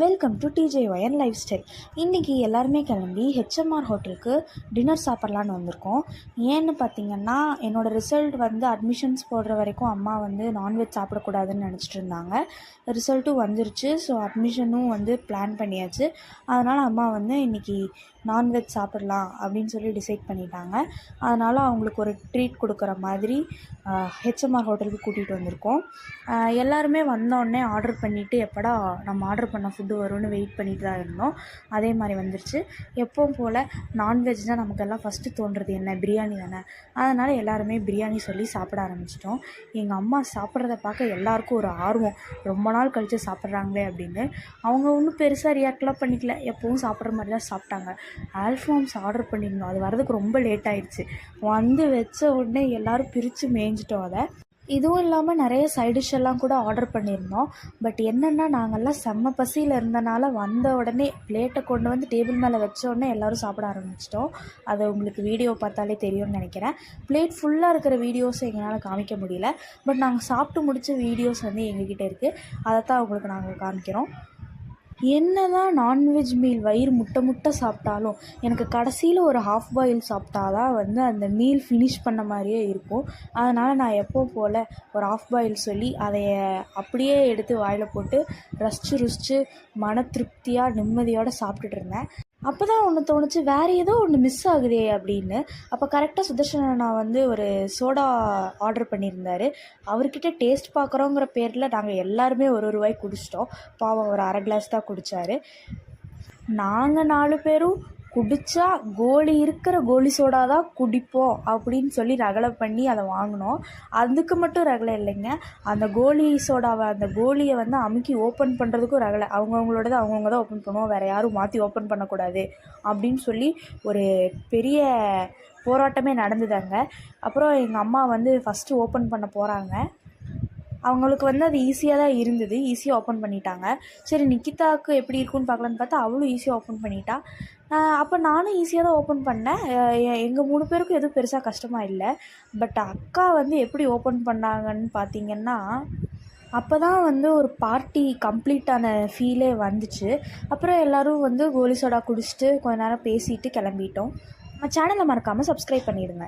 Welcome to டிஜேஒயர் lifestyle. இன்றைக்கி எல்லாருமே கிளம்பி ஹெச்எம்ஆர் ஹோட்டலுக்கு டின்னர் சாப்பிட்லான்னு வந்திருக்கோம். ஏன்னு பார்த்திங்கன்னா, என்னோடய ரிசல்ட் அட்மிஷன்ஸ் போடுற வரைக்கும் அம்மா நான்வெஜ் சாப்பிடக்கூடாதுன்னு நினச்சிட்டு இருந்தாங்க. ரிசல்ட்டும் வந்துருச்சு. ஸோ அட்மிஷனும் பிளான் பண்ணியாச்சு. அதனால் அம்மா இன்றைக்கி நான்வெஜ் சாப்பிட்லாம் அப்படின்னு சொல்லி டிசைட் பண்ணிட்டாங்க. அதனால் அவங்களுக்கு ஒரு ட்ரீட் கொடுக்குற மாதிரி ஹெச்எம்ஆர் ஹோட்டலுக்கு கூட்டிகிட்டு வந்திருக்கோம். எல்லாருமே வந்தோடனே ஆர்டர் பண்ணிவிட்டு எப்படா நம்ம ஆர்டர் பண்ண ஃபுட்டு வரும்னு வெயிட் பண்ணிட்டு தான் இருந்தோம். அதே மாதிரி வந்துருச்சு. எப்பவும் போல் நான்வெஜ்னால் நமக்கெல்லாம் ஃபஸ்ட்டு தோன்றுறது என்ன? பிரியாணி தானே. அதனால் எல்லாருமே பிரியாணி சொல்லி சாப்பிட ஆரம்பிச்சிட்டோம். எங்கள் அம்மா சாப்பிட்றத பார்க்க எல்லாருக்கும் ஒரு ஆர்வம், ரொம்ப நாள் கழித்து சாப்பிட்றாங்களே அப்படின்னு. அவங்க ஒன்றும் பெருசாக ரியாக்ட்லாம் பண்ணிக்கல, எப்பவும் சாப்பிட்ற மாதிரி தான் சாப்பிட்டாங்க. ஆல்ஃபாம்ஸ் ஆர்டர் பண்ணியிருந்தோம். அது வரதுக்கு ரொம்ப லேட் ஆகிடுச்சு. வச்ச உடனே எல்லோரும் பிரித்து மேய்ஞ்சிட்டோம் அதை. இதுவும் இல்லாமல் நிறைய சைடிஷ் எல்லாம் கூட ஆர்டர் பண்ணியிருந்தோம். பட் என்னென்னா, நாங்கள்லாம் செம்ம பசியில் இருந்தனால வந்த உடனே பிளேட்டை கொண்டு டேபிள் மேலே வச்ச உடனே எல்லோரும் சாப்பிட ஆரம்பிச்சிட்டோம். அது உங்களுக்கு வீடியோ பார்த்தாலே தெரியும்னு நினைக்கிறேன். பிளேட் ஃபுல்லாக இருக்கிற வீடியோஸ் எங்களால் காமிக்க முடியல. பட் நாங்கள் சாப்பிட்டு முடித்த வீடியோஸ் எங்ககிட்ட இருக்குது. அதை தான் உங்களுக்கு நாங்கள் காமிக்கிறோம். என்ன தான் நான்வெஜ் மீல் வயிறு முட்டை சாப்பிட்டாலும் எனக்கு கடைசியில் ஒரு ஹாஃப் பாயில் சாப்பிட்டா தான் அந்த மீல் ஃபினிஷ் பண்ண மாதிரியே இருக்கும். அதனால் நான் எப்போவும் போல் ஒரு ஹாஃப் பாயில் சொல்லி அதை அப்படியே எடுத்து வாயில் போட்டு ருசித்து மன திருப்தியாக நிம்மதியோடு சாப்பிட்டுட்டு இருந்தேன். அப்போ தான் ஒன்று தோணுச்சு, வேறு ஏதோ ஒன்று மிஸ் ஆகுதே அப்படின்னு. அப்போ கரெக்டாக சுதர்ஷன் அண்ணா ஒரு சோடா ஆர்டர் பண்ணியிருந்தார். அவர்கிட்ட டேஸ்ட் பார்க்குறோங்கிற பேரில் நாங்கள் எல்லாருமே ஒரு வாய் குடிச்சிட்டோம். பாவம் ஒரு அரை கிளாஸ் தான் குடித்தார். நாங்கள் 4 பேரும் குடித்தா கோலி சோடா தான் குடிப்போம் அப்படின்னு சொல்லி ரகலை பண்ணி அதை வாங்கினோம். அதுக்கு மட்டும் ரகலை இல்லைங்க, அந்த கோலி சோடாவை அந்த கோலியை அமுக்கி ஓப்பன் பண்ணுறதுக்கும் ரகலை. அவங்கவுங்களோடது அவங்கவுங்க தான் ஓப்பன் பண்ணுவோம், வேறு யாரும் மாற்றி ஓப்பன் பண்ணக்கூடாது அப்படின்னு சொல்லி ஒரு பெரிய போராட்டமே நடந்துதாங்க. அப்புறம் எங்கள் அம்மா ஃபஸ்ட்டு ஓப்பன் பண்ண போகிறாங்க. அவங்களுக்கு அது ஈஸியாக தான் இருந்தது. ஈஸியாக ஓப்பன் பண்ணிட்டாங்க. சரி, நிக்கிதாவுக்கு எப்படி இருக்குன்னு பார்க்கலான்னு பார்த்தா அவளும் ஈஸியாக ஓப்பன் பண்ணிட்டா. அப்போ நானும் ஈஸியாக தான் ஓப்பன் பண்ணேன். எங்கள் 3 பேருக்கும் எதுவும் பெருசாக கஷ்டமாக இல்லை. பட் அக்கா எப்படி ஓப்பன் பண்ணாங்கன்னு பார்த்தீங்கன்னா, அப்போ தான் ஒரு பார்ட்டி கம்ப்ளீட்டான ஃபீலே வந்துச்சு. அப்புறம் எல்லோரும் கோலி சோடா குடிச்சிட்டு கொஞ்ச நேரம் பேசிட்டு கிளம்பிட்டோம். சேனலை மறக்காமல் சப்ஸ்கிரைப் பண்ணிவிடுங்க.